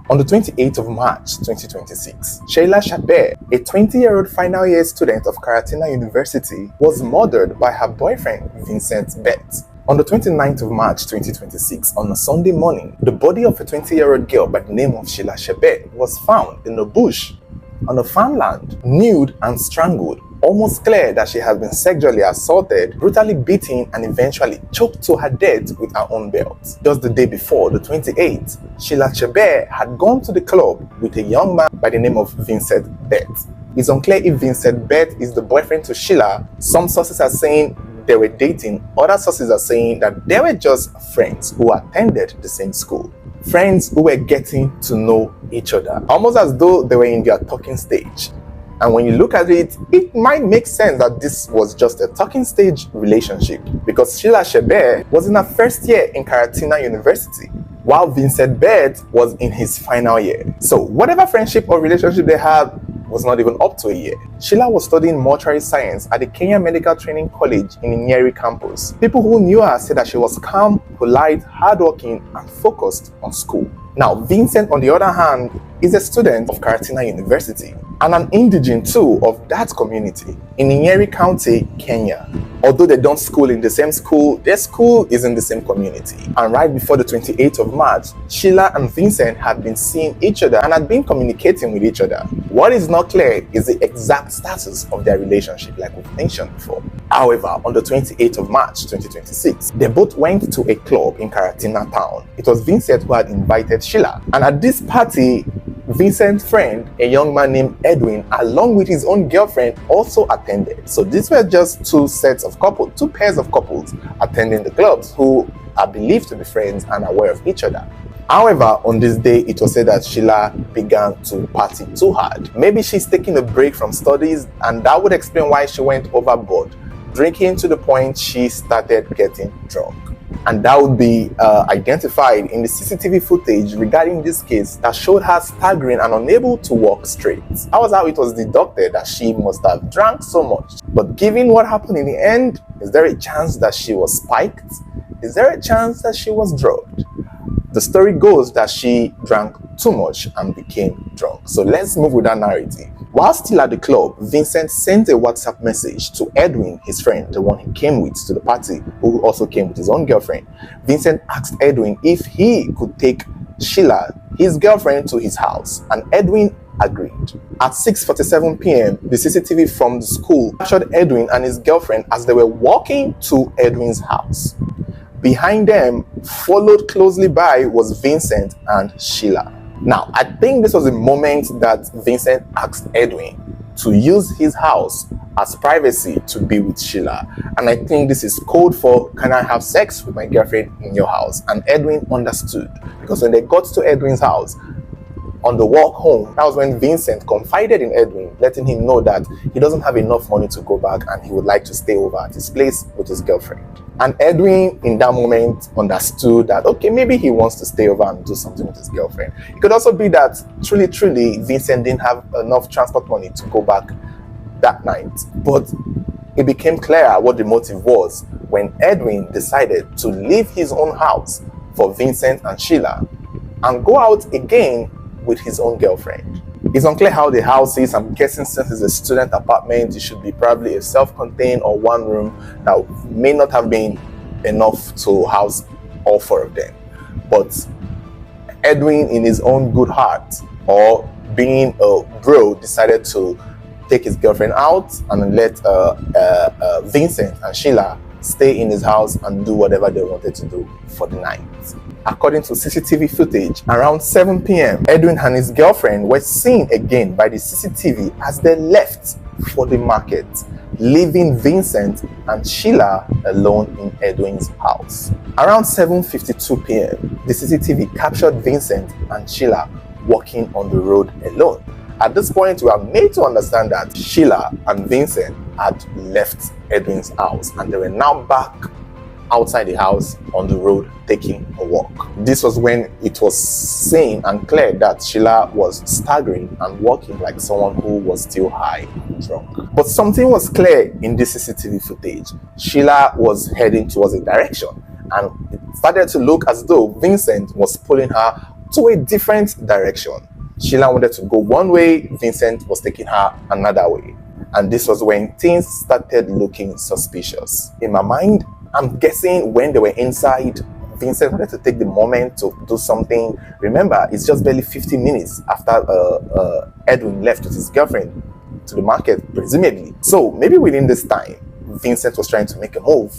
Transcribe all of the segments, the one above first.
On the 28th of March 2026, Sheila Shabet, a 20-year-old final year student of Karatina University, was murdered by her boyfriend Vincent Bet. On the 29th of March 2026, on a Sunday morning, the body of a 20-year-old girl by the name of Sheila Shabet was found in a bush on a farmland, nude and strangled, almost clear that she has been sexually assaulted, brutally beaten, and eventually choked to her death with her own belt. Just the day before, the 28th, Sheila Shabet had gone to the club with a young man by the name of Vincent Bet. It's unclear if Vincent Bet is the boyfriend to Sheila. Some sources are saying they were dating, other sources are saying that they were just friends who attended the same school. Friends who were getting to know each other, almost as though they were in their talking stage. And when you look at it, it might make sense that this was just a talking stage relationship, because Sheila Shabet was in her first year in Karatina University, while Vincent Bet was in his final year. So whatever friendship or relationship they had was not even up to a year. Sheila was studying mortuary science at the Kenya Medical Training College in the Nyeri campus. People who knew her said that she was calm, polite, hardworking, and focused on school. Now, Vincent, on the other hand, is a student of Karatina University and an indigene too of that community in Nyeri County, Kenya. Although they don't school in the same school, their school is in the same community. And right before the 28th of March, Sheila and Vincent had been seeing each other and had been communicating with each other. What is not clear is the exact status of their relationship, like we've mentioned before. However, on the 28th of March 2026, they both went to a club in Karatina town. It was Vincent who had invited Sheila. And at this party, Vincent's friend, a young man named Edwin, along with his own girlfriend, also attended. So these were just two pairs of couples attending the clubs who are believed to be friends and aware of each other. However, on this day, it was said that Sheila began to party too hard. Maybe she's taking a break from studies, and that would explain why she went overboard, drinking to the point she started getting drunk. And that would be identified in the CCTV footage regarding this case that showed her staggering and unable to walk straight. That was how it was deducted that she must have drank so much. But given what happened in the end, is there a chance that she was spiked? Is there a chance that she was drugged? The story goes that she drank too much and became drunk. So let's move with that narrative. While still at the club, Vincent sent a WhatsApp message to Edwin, his friend, the one he came with to the party, who also came with his own girlfriend. Vincent asked Edwin if he could take Sheila, his girlfriend, to his house, and Edwin agreed. At 6:47 p.m., the CCTV from the school captured Edwin and his girlfriend as they were walking to Edwin's house. Behind them, followed closely by, was Vincent and Sheila. Now, I think this was the moment that Vincent asked Edwin to use his house as privacy to be with Sheila. And I think this is code for, can I have sex with my girlfriend in your house? And Edwin understood, because when they got to Edwin's house, on the walk home, that was when Vincent confided in Edwin, letting him know that he doesn't have enough money to go back and he would like to stay over at his place with his girlfriend. And Edwin, in that moment, understood that, okay, maybe he wants to stay over and do something with his girlfriend. It could also be that, truly, Vincent didn't have enough transport money to go back that night. But it became clear what the motive was when Edwin decided to leave his own house for Vincent and Sheila and go out again with his own girlfriend. It's unclear how the house is. I'm guessing since it's a student apartment, it should be probably a self-contained or one room. Now, may not have been enough to house all four of them. But Edwin, in his own good heart, or being a bro, decided to take his girlfriend out and let Vincent and Sheila stay in his house and do whatever they wanted to do for the night. According to CCTV footage, around 7 p.m., Edwin and his girlfriend were seen again by the CCTV as they left for the market, leaving Vincent and Sheila alone in Edwin's house. Around 7:52 p.m., the CCTV captured Vincent and Sheila walking on the road alone. At this point, we are made to understand that Sheila and Vincent had left Edwin's house and they were now back outside the house on the road taking a walk. This was when it was seen and clear that Sheila was staggering and walking like someone who was still high and drunk. But something was clear in this CCTV footage. Sheila was heading towards a direction and it started to look as though Vincent was pulling her to a different direction. Sheila wanted to go one way, Vincent was taking her another way. And this was when things started looking suspicious. In my mind, I'm guessing when they were inside, Vincent wanted to take the moment to do something. Remember, it's just barely 15 minutes after Edwin left with his girlfriend to the market, presumably. So maybe within this time, Vincent was trying to make a move.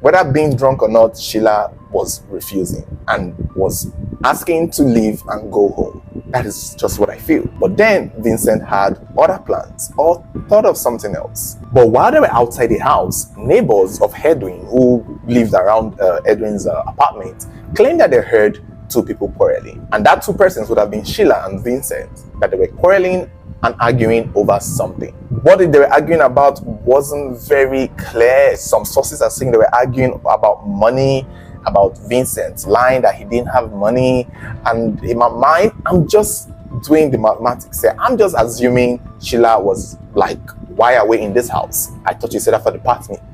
Whether being drunk or not, Sheila was refusing and was asking to leave and go home. That is just what I feel. But then Vincent had other plans or thought of something else. But while they were outside the house, neighbors of Edwin who lived around Edwin's apartment claimed that they heard two people quarreling. And that two persons would have been Sheila and Vincent, that they were quarreling and arguing over something. What they were arguing about wasn't very clear. Some sources are saying they were arguing about money, about Vincent lying that he didn't have money. And in my mind, I'm just doing the mathematics here. I'm just assuming Sheila was like, why are we in this house? I thought you said after the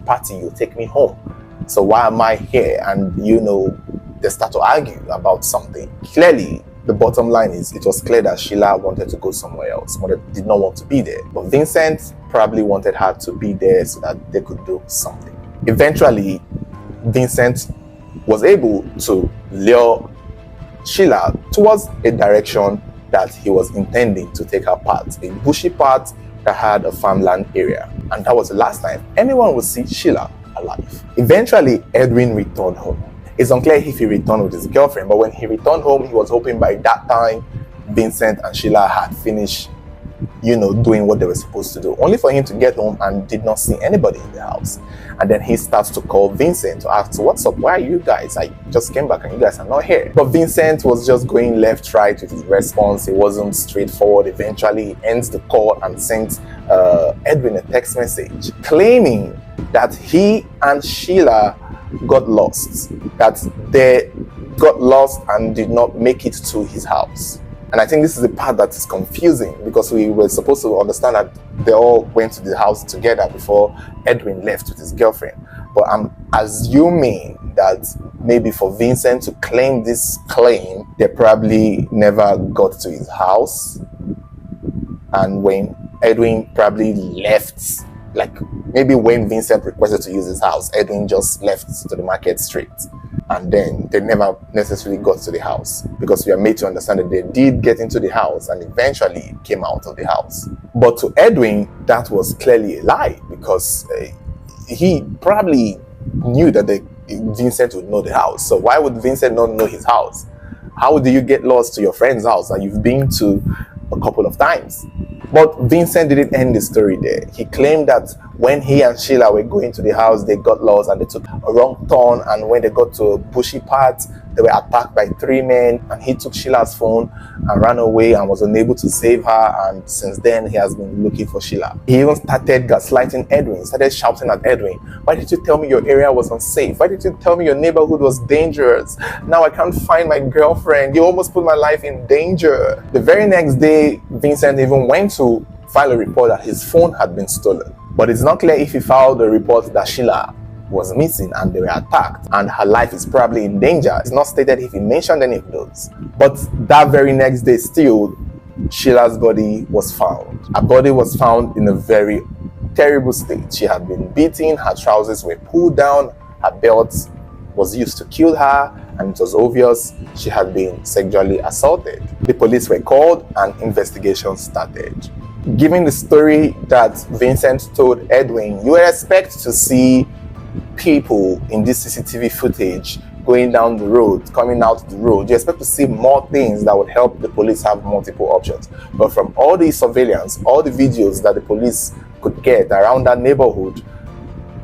party you take me home. So why am I here? And they start to argue about something. Clearly, the bottom line is it was clear that Sheila wanted to go somewhere else, did not want to be there. But Vincent probably wanted her to be there so that they could do something. Eventually, Vincent was able to lure Sheila towards a direction that he was intending to take her path, a bushy path that had a farmland area. And that was the last time anyone would see Sheila alive. Eventually, Edwin returned home. It's unclear if he returned with his girlfriend, but when he returned home, he was hoping by that time Vincent and Sheila had finished, doing what they were supposed to do. Only for him to get home and did not see anybody in the house. And then he starts to call Vincent to ask, what's up? Why are you guys? I just came back and you guys are not here. But Vincent was just going left, right with his response. It wasn't straightforward. Eventually, he ends the call and sends Edwin a text message claiming that he and Sheila got lost, that they got lost and did not make it to his house. And I think this is the part that is confusing, because we were supposed to understand that they all went to the house together before Edwin left with his girlfriend. But I'm assuming that maybe for Vincent to claim this claim, they probably never got to his house. And when Edwin probably left, like maybe when Vincent requested to use his house, Edwin just left to the market street. And then they never necessarily got to the house, because we are made to understand that they did get into the house and eventually came out of the house. But to Edwin, that was clearly a lie, because he probably knew that Vincent would know the house. So why would Vincent not know his house? How do you get lost to your friend's house that you've been to a couple of times? But Vincent didn't end the story there. He claimed that when he and Sheila were going to the house, they got lost and they took a wrong turn. And when they got to a bushy path, they were attacked by three men. And he took Sheila's phone and ran away and was unable to save her. And since then, he has been looking for Sheila. He even started gaslighting Edwin, started shouting at Edwin, why did you tell me your area was unsafe? Why did you tell me your neighborhood was dangerous? Now I can't find my girlfriend. You almost put my life in danger. The very next day, Vincent even went to file a report that his phone had been stolen. But it's not clear if he filed a report that Sheila was missing and they were attacked and her life is probably in danger. It's not stated if he mentioned any of those. But that very next day still, Sheila's body was found. Her body was found in a very terrible state. She had been beaten, her trousers were pulled down, her belt was used to kill her, and it was obvious she had been sexually assaulted. The police were called and investigation started. Given the story that Vincent told Edwin, you would expect to see people in this CCTV footage going down the road, coming out the road. You expect to see more things that would help the police have multiple options. But from all the surveillance, all the videos that the police could get around that neighborhood,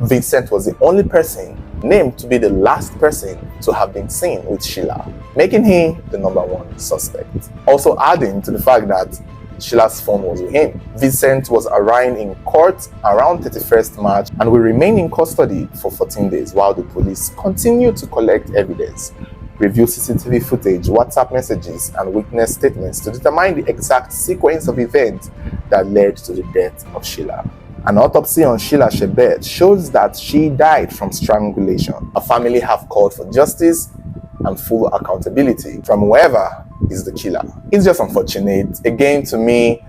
Vincent was the only person named to be the last person to have been seen with Sheila, making him the #1 suspect. Also adding to the fact that Sheila's phone was with him. Vincent was arraigned in court around 31st March and will remain in custody for 14 days while the police continue to collect evidence, review CCTV footage, WhatsApp messages, and witness statements to determine the exact sequence of events that led to the death of Sheila. An autopsy on Sheila Shabet shows that she died from strangulation. Her family have called for justice and full accountability from whoever is the killer. It's just unfortunate. Again, to me,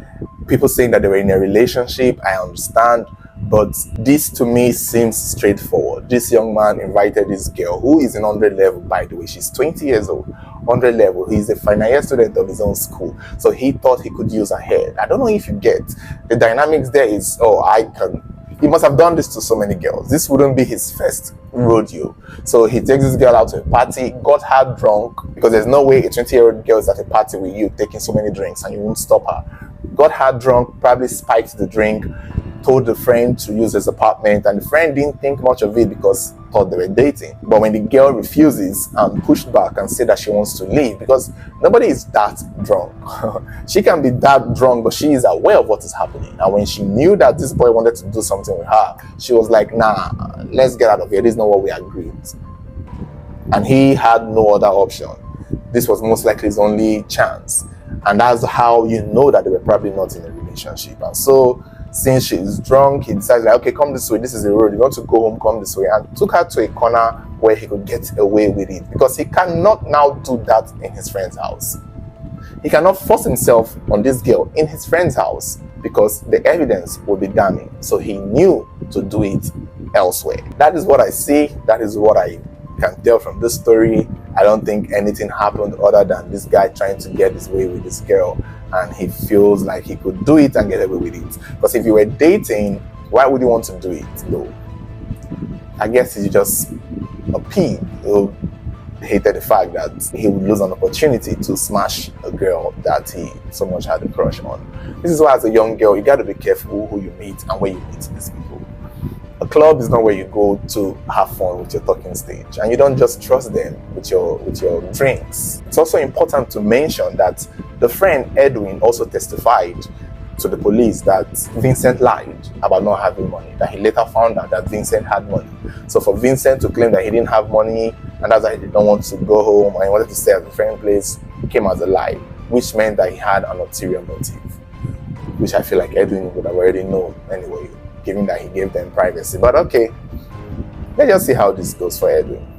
people saying that they were in a relationship, I understand, but this to me seems straightforward. This young man invited this girl, who is in 100 level, by the way. She's 20 years old, 100 level. He's a final year student of his own school, so he thought he could use her head. I don't know if you get the dynamics there is, he must have done this to so many girls. This wouldn't be his first rodeo. So he takes this girl out to a party, got her drunk, because there's no way a 20-year-old girl is at a party with you taking so many drinks and you won't stop her. Got her drunk, probably spiked the drink, told the friend to use his apartment, and the friend didn't think much of it because thought they were dating. But when the girl refuses and pushed back and said that she wants to leave, because nobody is that drunk. She can be that drunk, but she is aware of what is happening. And when she knew that this boy wanted to do something with her, she was like, nah, let's get out of here. This is not what we agreed. And he had no other option. This was most likely his only chance. And that's how you know that they were probably not in a relationship. And so, since she is drunk, he decided, like, okay, come this way, this is the road, you want to go home, come this way, and took her to a corner where he could get away with it, because he cannot now do that in his friend's house. He cannot force himself on this girl in his friend's house because the evidence will be damning. So he knew to do it elsewhere. That is what I see. That is what I can tell from this story. I don't think anything happened other than this guy trying to get his way with this girl, and he feels like he could do it and get away with it. Because if you were dating, why would you want to do it though? I guess he's just a pig who hated the fact that he would lose an opportunity to smash a girl that he so much had a crush on. This is why, as a young girl, you got to be careful who you meet and where you meet these people. A club is not where you go to have fun with your talking stage, and you don't just trust them with your drinks. It's also important to mention that the friend Edwin also testified to the police that Vincent lied about not having money, that he later found out that Vincent had money. So for Vincent to claim that he didn't have money and that's why he didn't want to go home and he wanted to stay at a friend's place came as a lie, which meant that he had an ulterior motive, which I feel like Edwin would have already known anyway, given that he gave them privacy. But okay, let's just see how this goes for Edwin.